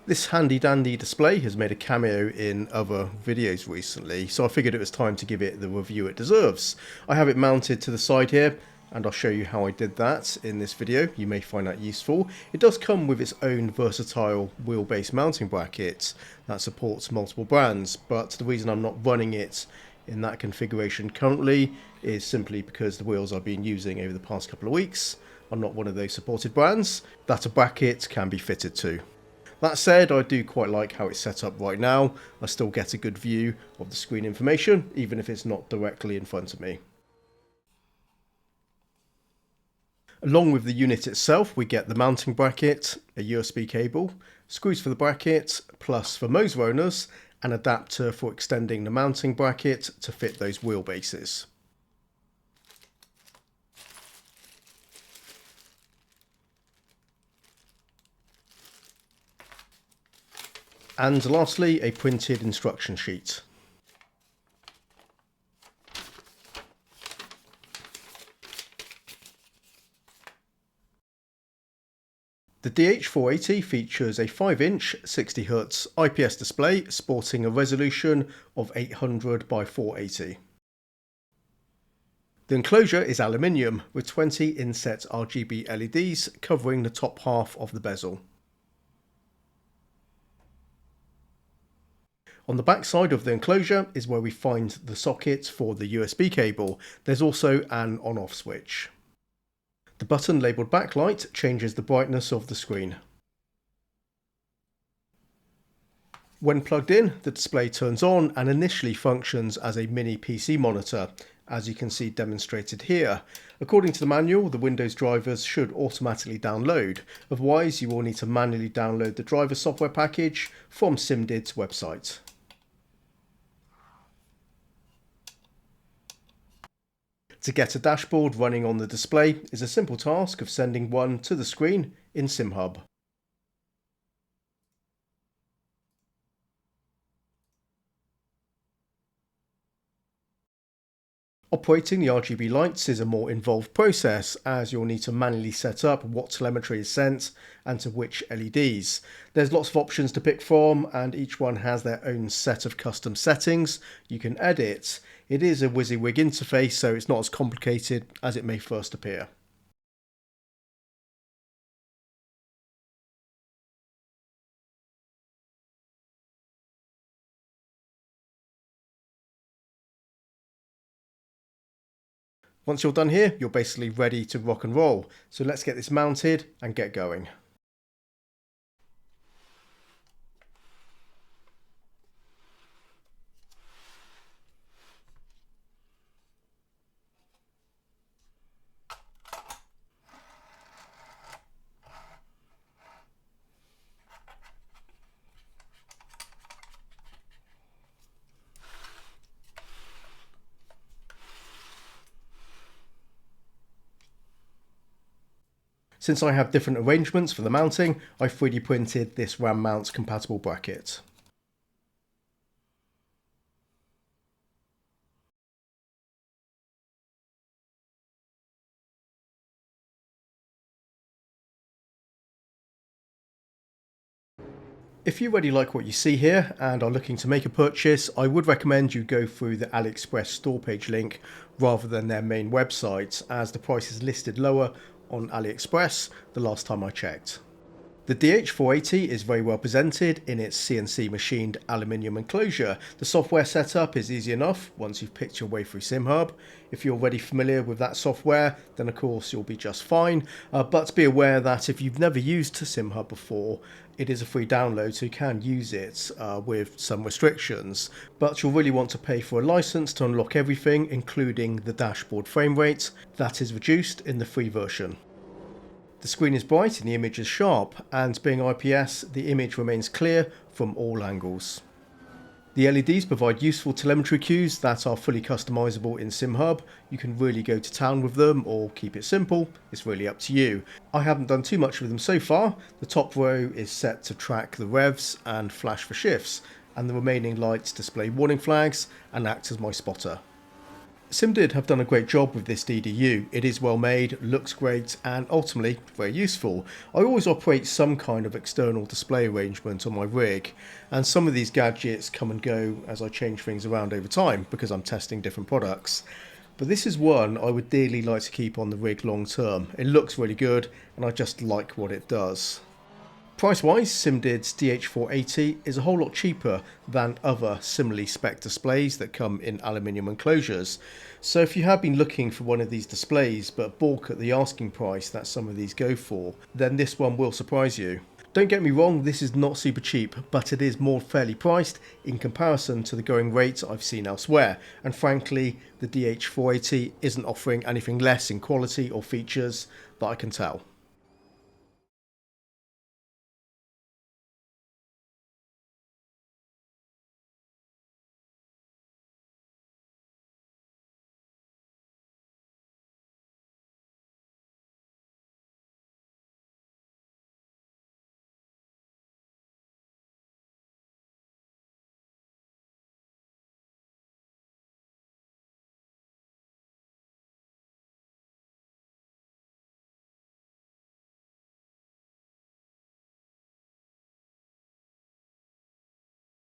This handy dandy display has made a cameo in other videos recently, so I figured it was time to give it the review it deserves. I have it mounted to the side here, and I'll show you how I did that in this video. You may find that useful. It does come with its own versatile wheelbase mounting bracket that supports multiple brands, but the reason I'm not running it in that configuration currently is simply because the wheels I've been using over the past couple of weeks are not one of those supported brands that a bracket can be fitted to. That said, I do quite like how it's set up right now. I still get a good view of the screen information, even if it's not directly in front of me. Along with the unit itself, we get the mounting bracket, a USB cable, screws for the bracket, plus for Moser owners, an adapter for extending the mounting bracket to fit those wheelbases. And lastly, a printed instruction sheet. The DH480 features a 5-inch 60Hz IPS display sporting a resolution of 800 by 480. The enclosure is aluminium with 20 inset RGB LEDs covering the top half of the bezel. On the back side of the enclosure is where we find the socket for the USB cable. There's also an on-off switch. The button labelled backlight changes the brightness of the screen. When plugged in, the display turns on and initially functions as a mini PC monitor, as you can see demonstrated here. According to the manual, the Windows drivers should automatically download. Otherwise, you will need to manually download the driver software package from SIMDID's website. To get a dashboard running on the display is a simple task of sending one to the screen in SimHub. Operating the RGB lights is a more involved process, as you'll need to manually set up what telemetry is sent and to which LEDs. There's lots of options to pick from, and each one has their own set of custom settings you can edit. It is a WYSIWYG interface, so it's not as complicated as it may first appear. Once you're done here, you're basically ready to rock and roll. So let's get this mounted and get going. Since I have different arrangements for the mounting, I 3D printed this RAM mount compatible bracket. If you already like what you see here and are looking to make a purchase, I would recommend you go through the AliExpress store page link rather than their main website, as the price is listed lower on AliExpress the last time I checked. The DH480 is very well presented in its CNC machined aluminium enclosure. The software setup is easy enough once you've picked your way through SimHub. If you're already familiar with that software, then of course you'll be just fine. But be aware that if you've never used SimHub before, it is a free download, so you can use it with some restrictions. But you'll really want to pay for a license to unlock everything, including the dashboard frame rate. That is reduced in the free version. The screen is bright and the image is sharp, and being IPS, the image remains clear from all angles. The LEDs provide useful telemetry cues that are fully customizable in SimHub. You can really go to town with them or keep it simple, it's really up to you. I haven't done too much with them so far. The top row is set to track the revs and flash for shifts, and the remaining lights display warning flags and act as my spotter. SIMDID have done a great job with this DDU. It is well made, looks great, and ultimately very useful. I always operate some kind of external display arrangement on my rig, and some of these gadgets come and go as I change things around over time because I'm testing different products. But this is one I would dearly like to keep on the rig long term. It looks really good, and I just like what it does. Price-wise, SIMDID's DH480 is a whole lot cheaper than other similarly spec displays that come in aluminium enclosures. So if you have been looking for one of these displays but balk at the asking price that some of these go for, then this one will surprise you. Don't get me wrong, this is not super cheap, but it is more fairly priced in comparison to the going rates I've seen elsewhere, and frankly the DH480 isn't offering anything less in quality or features that I can tell.